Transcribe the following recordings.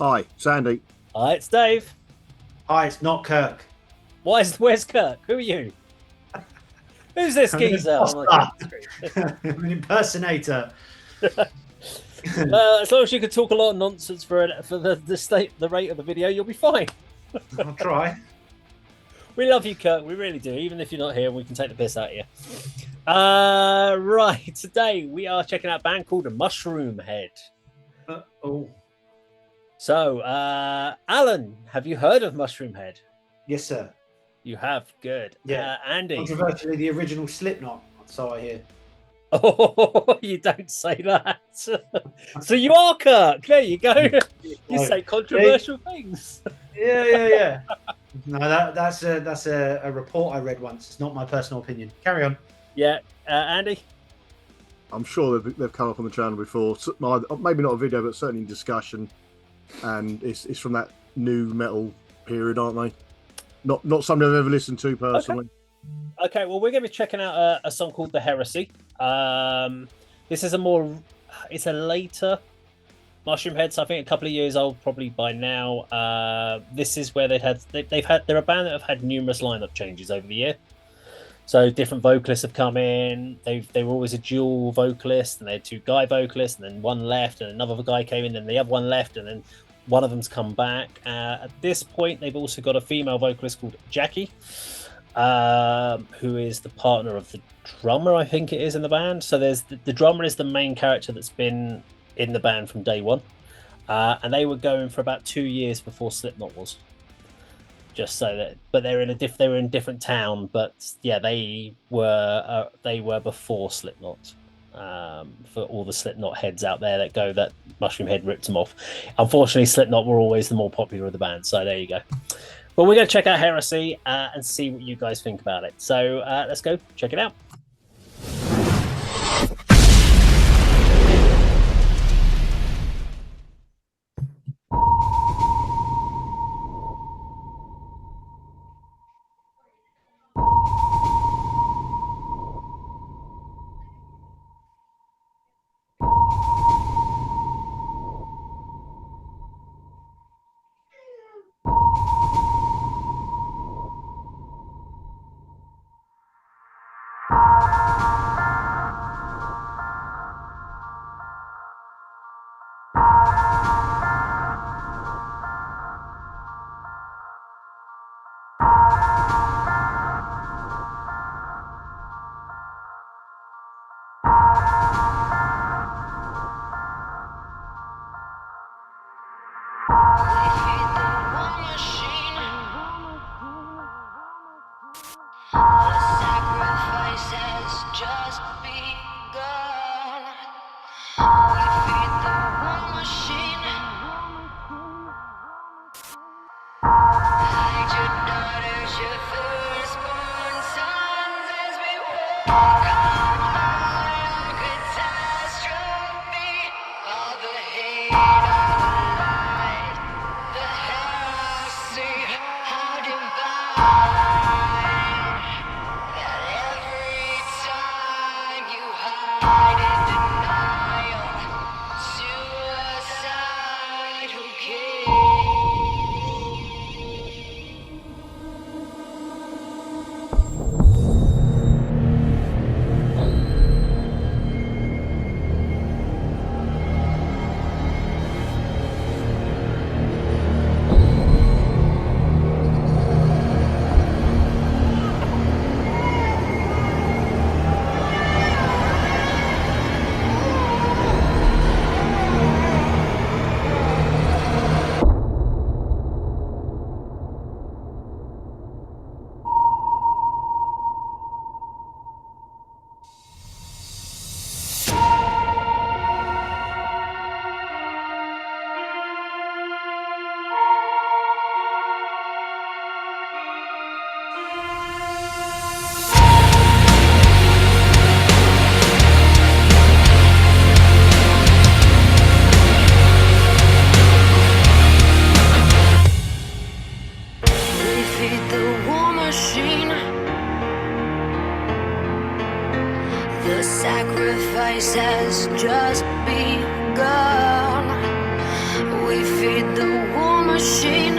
Hi, Sandy. Hi, it's Dave. Hi, it's not Kirk. Where's Kirk? Who are you? Who's this geezer? I'm an impersonator. As long as you can talk a lot of nonsense for the rate of the video, you'll be fine. I'll try. We love you, Kirk. We really do. Even if you're not here, we can take the piss out of you. Right. Today we are checking out a band called Mushroomhead. Oh. So, Alun, have you heard of Mushroomhead? Yes, sir. You have. Good. Yeah. Andy. Controversially, the original Slipknot. So I hear. Oh, you don't say that. So you are Kirk. There you go. You say controversial things. Yeah. No, that's a report I read once. It's not my personal opinion. Carry on. Yeah, Andy. I'm sure they've come up on the channel before. Maybe not a video, but certainly in discussion. And it's from that new metal period, aren't they? Not something I've ever listened to personally. Okay, well, we're going to be checking out a song called The Heresy. This is it's a later Mushroomhead, so I think a couple of years old probably by now. This is where they're a band that have had numerous lineup changes over the year. So different vocalists have come in. They were always a dual vocalist, and they had two guy vocalists, and then one left, and another guy came in, and the other one left, and then one of them's come back. At this point, they've also got a female vocalist called Jackie, who is the partner of the drummer, I think it is, in the band. So there's the drummer is the main character that's been in the band from day one, and they were going for about 2 years before Slipknot was. Just so that, but they were in a different town. But yeah, they were before Slipknot. For all the Slipknot heads out there that Mushroomhead ripped them off. Unfortunately, Slipknot were always the more popular of the band. So there you go. But we're going to check out Heresy and see what you guys think about it. So let's go check it out. Sacrifice has just begun. we feed the war machine.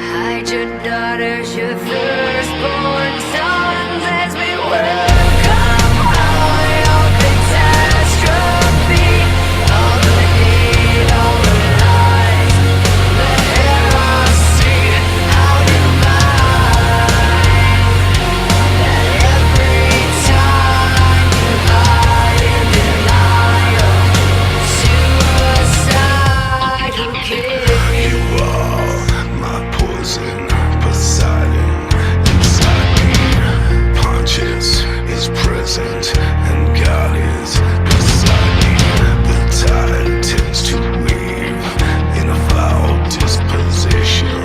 Hide your daughters, your firstborn sons, as we welcome all your catastrophe. All the hate, all the lies, the heresy, how divine. That every time you hide in denial, suicidal kill. You are my poison, Poseidon inside me. Pontius is present and God is beside me. The tide tends to weave in a foul disposition.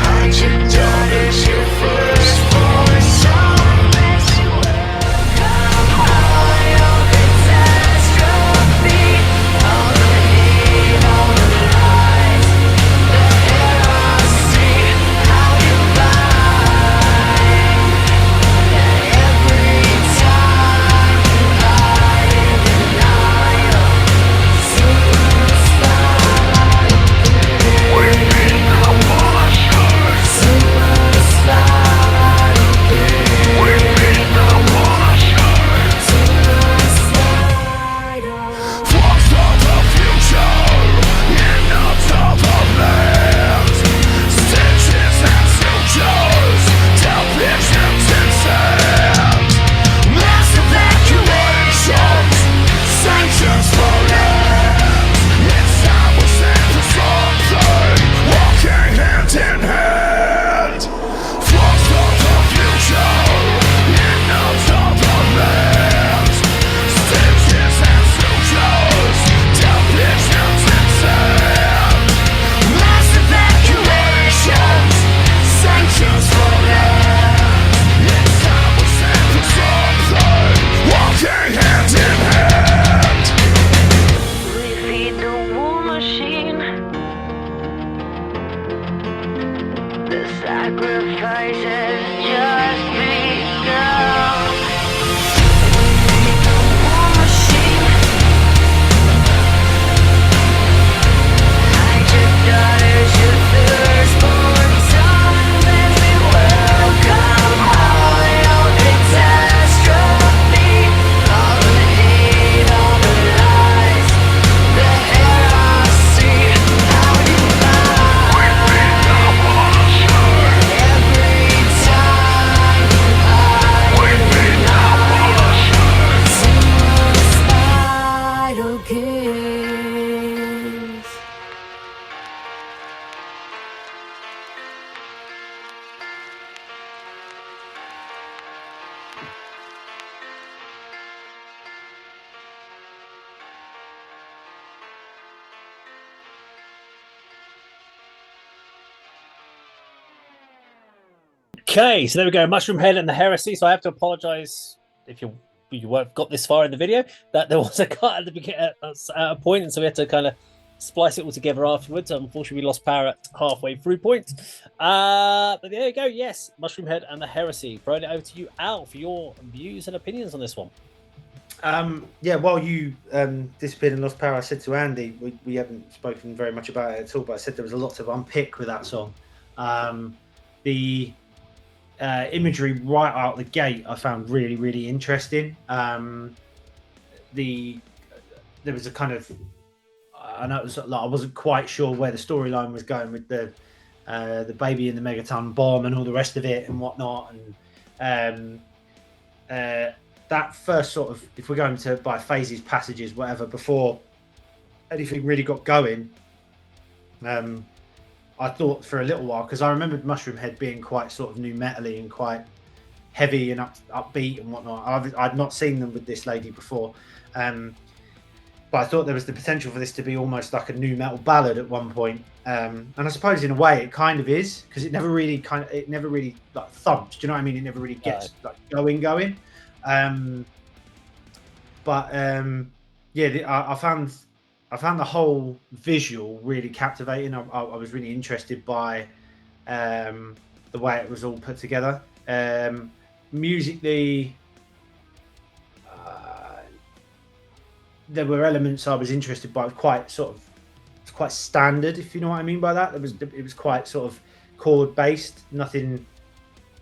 Hide your daughters, your firstborn son. As we welcome all your catastrophe, all the hate, all the lies, the heresy, how divine. That every time you hide in denial, suicidal Weeping the monsters, suicidal weeping the monsters. suicidal. Flux of the future, innards of the land. Stitches and sutures, death visions in sand. Mass evacuations, sanctions for land. It's time we stand for something, walking hand in hand. Flux of the future, innards of the land. Stitches and sutures, death visions in sand. Mass evacuations, sanctions for land. It's time we stand for something, walking hand in hand. We feed the war machine. The sacrifice has just begun. We feed the war machine. Hide your daughters, your firstborn sons, as we welcome all your catastrophe. All the hate, all the lies, the heresy, how divine. Every time you hide in denial, suicidal kills. Okay, so there we go. Mushroomhead and the Heresy. So I have to apologise if you weren't got this far in the video that there was a cut at the beginning at a point, and so we had to kind of splice it all together afterwards. Unfortunately, we lost power at halfway through point. But there you go. Yes, Mushroomhead and the Heresy. Throwing it over to you, Al, for your views and opinions on this one. Yeah, while you disappeared and lost power, I said to Andy, we haven't spoken very much about it at all, but I said there was a lot to unpick with that song. The imagery right out the gate I found really, really interesting. There was a kind of, I know it was like, I wasn't quite sure where the storyline was going with the baby in the megaton bomb and all the rest of it and whatnot, and that first sort of, if we're going to by phases, passages, whatever, before anything really got going, I thought for a little while, because I remembered Mushroomhead being quite sort of new metal-y and quite heavy and upbeat and whatnot. I'd not seen them with this lady before, but I thought there was the potential for this to be almost like a new metal ballad at one point. And I suppose in a way it kind of is, because it never really like thumps. Do you know what I mean? It never really gets like going. Yeah, I found the whole visual really captivating. I was really interested by the way it was all put together. Musically, there were elements I was interested by, quite sort of, it's quite standard, if you know what I mean by that. It was quite sort of chord based, nothing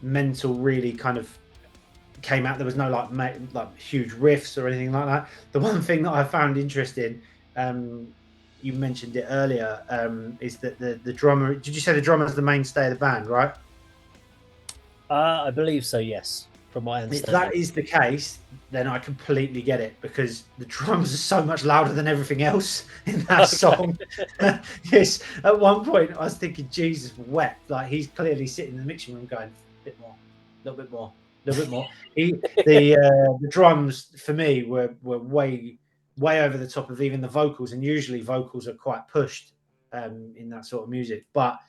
mental really kind of came out. There was no like huge riffs or anything like that. The one thing that I found interesting, you mentioned it earlier, is that the drummer. Did you say the drummer is the mainstay of the band, right? I believe so. Yes, from what I If understand. that is the case, then I completely get it, because the drums are so much louder than everything else in that Okay. song. Yes, at one point I was thinking, Jesus wept. Like, he's clearly sitting in the mixing room going, a bit more, a little bit more, a little bit more. The drums for me were way over the top of even the vocals, and usually vocals are quite pushed in that sort of music. But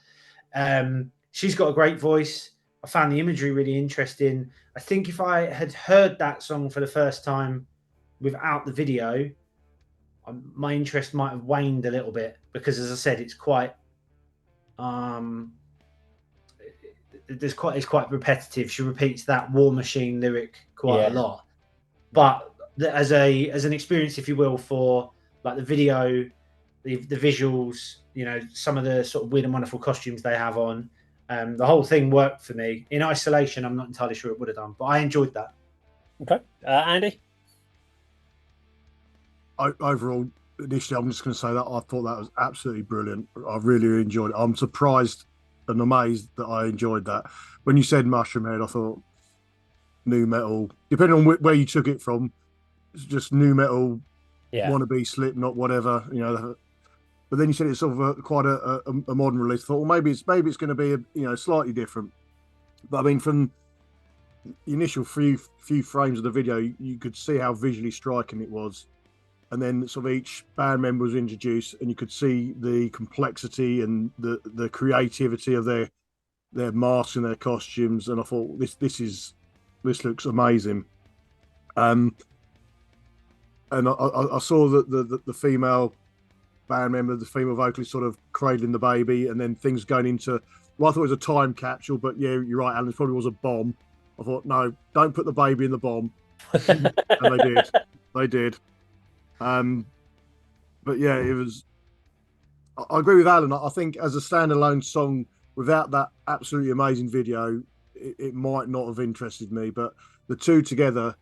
she's got a great voice. I found the imagery really interesting. I think if I had heard that song for the first time without the video, my interest might have waned a little bit, because, as I said, it's quite it's quite repetitive. She repeats that War Machine lyric quite a lot. But as an experience, if you will, for like the video, the visuals, some of the sort of weird and wonderful costumes they have on, the whole thing worked for me. In isolation, I'm not entirely sure it would have done, but I enjoyed that. Okay, Andy. Overall, initially, I'm just going to say that I thought that was absolutely brilliant. I really enjoyed it. I'm surprised and amazed that I enjoyed that. When you said Mushroomhead, I thought new metal, depending on where you took it from, it's just new metal, wannabe Slipknot, whatever, But then you said it's sort of quite a modern release. I thought, well, maybe it's going to be slightly different. But I mean, from the initial few frames of the video, you could see how visually striking it was. And then sort of each band member was introduced, and you could see the complexity and the creativity of their masks and their costumes. And I thought, this looks amazing. And I saw that the female band member, the female vocalist, sort of cradling the baby, and then things going into. Well, I thought it was a time capsule, but yeah, you're right, Alan. It probably was a bomb. I thought, no, don't put the baby in the bomb, and they did. They did. But yeah, it was. I agree with Alan. I think as a standalone song, without that absolutely amazing video, it might not have interested me. But the two together,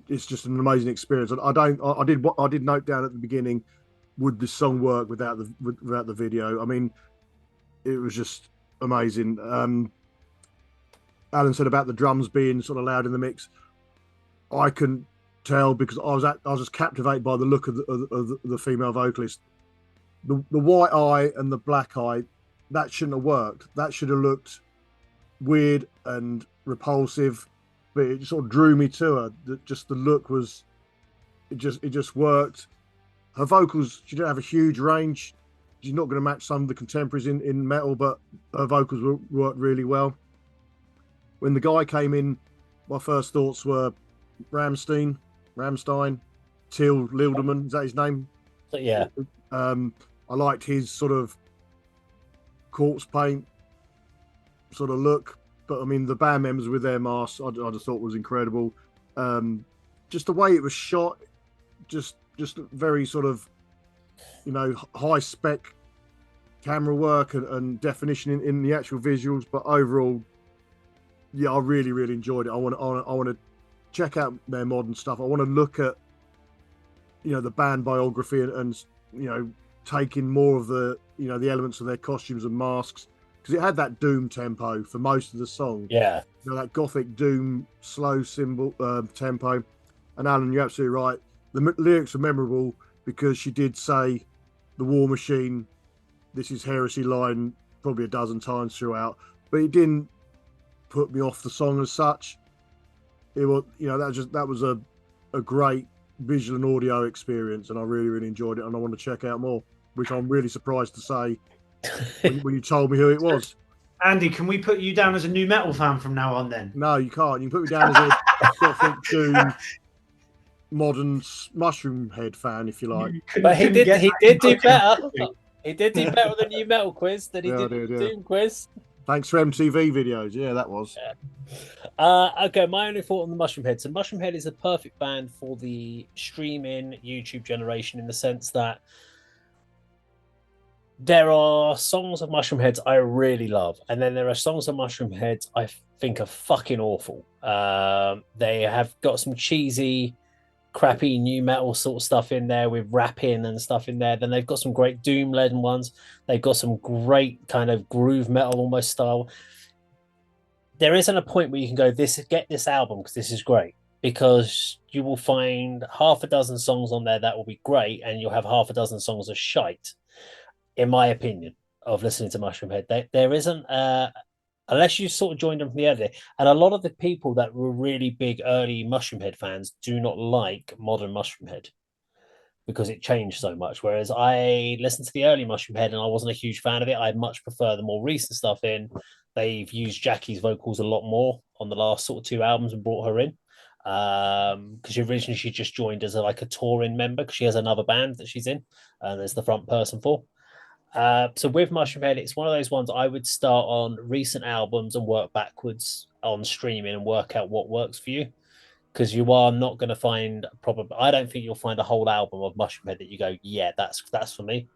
it's just an amazing experience. I did note down at the beginning, would the song work without the video? I mean, it was just amazing. Alan said about the drums being sort of loud in the mix. I couldn't tell, because I was just captivated by the look of the female vocalist. The white eye and the black eye, that shouldn't have worked. That should have looked weird and repulsive, but it sort of drew me to her. Just the look was, it just worked. Her vocals, she didn't have a huge range. She's not going to match some of the contemporaries in metal, but her vocals worked really well. When the guy came in, my first thoughts were Rammstein, Till Lindemann, is that his name? Yeah. I liked his sort of corpse paint sort of look, but I mean the band members with their masks, I just thought was incredible. Just the way it was shot, just very sort of high spec camera work and definition in the actual visuals. But overall, yeah, I really enjoyed it. I want to check out their modern stuff. I want to look at the band biography and taking more of the the elements of their costumes and masks, because it had that doom tempo for most of the song. Yeah, that gothic doom slow symbol tempo. And Alan, you're absolutely right. The lyrics are memorable because she did say the War Machine, this is Heresy line probably a dozen times throughout, but it didn't put me off the song as such. It was that was a great visual and audio experience, and I really enjoyed it, and I want to check out more, which I'm really surprised to say when you told me who it was. Andy, can we put you down as a new metal fan from now on then? No, you can't. You can put me down as a gothic doom modern Mushroomhead fan if you like. But he did do better. He did do better than the new metal quiz than he did the Doom quiz. Thanks for MTV videos. Yeah, that was. Okay, my only thought on the Mushroomhead. So Mushroomhead is a perfect band for the streaming YouTube generation in the sense that there are songs of Mushroomheads I really love, and then there are songs of Mushroomheads I think are fucking awful. They have got some cheesy, crappy new metal sort of stuff in there with rapping and stuff in there. Then they've got some great doom laden ones. They've got some great kind of groove metal almost style. There isn't a point where you can go, get this album because this is great, because you will find half a dozen songs on there that will be great, and you'll have half a dozen songs of shite, in my opinion, of listening to Mushroomhead. There isn't, unless you sort of joined them from the early, and a lot of the people that were really big early Mushroomhead fans do not like modern Mushroomhead because it changed so much. Whereas I listened to the early Mushroomhead and I wasn't a huge fan of it. I much prefer the more recent stuff in. They've used Jackie's vocals a lot more on the last sort of two albums and brought her in. Because originally she just joined as like a touring member because she has another band that she's in and there's the front person for. So with Mushroomhead, it's one of those ones I would start on recent albums and work backwards on streaming and work out what works for you. Because you are not going to find probably, I don't think you'll find a whole album of Mushroomhead that you go, yeah, that's for me.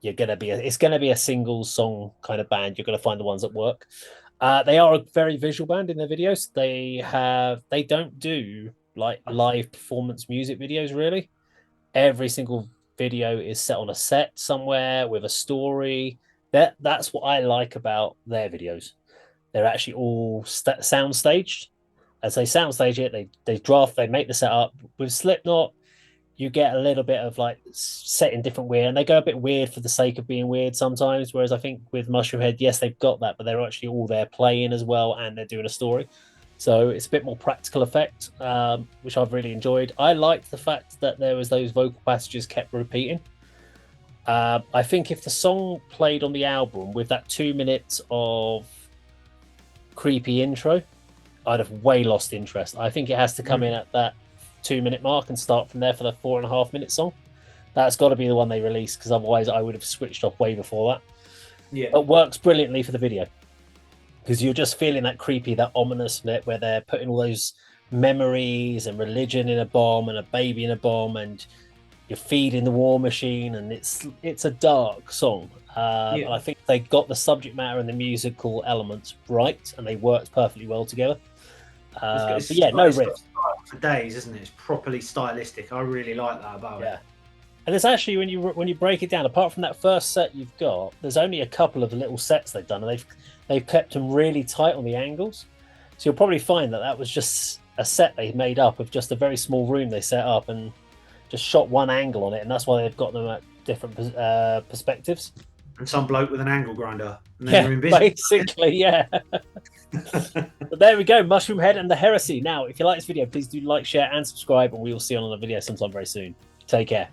You're going to be it's going to be a single song kind of band. You're going to find the ones that work. They are a very visual band in their videos. They don't do like live performance music videos really. Every single video is set on a set somewhere with a story. That's what I like about their videos. They're actually all sound staged. As they soundstage it, they make the setup. With Slipknot, you get a little bit of like setting different weird, and they go a bit weird for the sake of being weird sometimes. Whereas I think with Mushroomhead, yes, they've got that, but they're actually all there playing as well, and they're doing a story. So it's a bit more practical effect, which I've really enjoyed. I liked the fact that there was those vocal passages kept repeating. I think if the song played on the album with that 2 minutes of creepy intro, I'd have way lost interest. I think it has to come in at that 2 minute mark and start from there for the 4.5 minute song. That's got to be the one they release, because otherwise I would have switched off way before that. Yeah, It works brilliantly for the video because you're just feeling that creepy, that ominous bit where they're putting all those memories and religion in a bomb and a baby in a bomb, and you're feeding the war machine, and it's a dark song. And I think they got the subject matter and the musical elements right, and they worked perfectly well together. But yeah, no riff for days, isn't it? It's properly stylistic. I really like that about it. And it's actually when you break it down, apart from that first set you've got, there's only a couple of little sets they've done, and they've kept them really tight on the angles. So you'll probably find that was just a set they made up of just a very small room they set up and just shot one angle on it, and that's why they've got them at different perspectives. And some bloke with an angle grinder. And then you're in business. Basically, yeah. But there we go, Mushroomhead and the Heresy. Now, if you like this video, please do like, share, and subscribe, and we will see you on another video sometime very soon. Take care.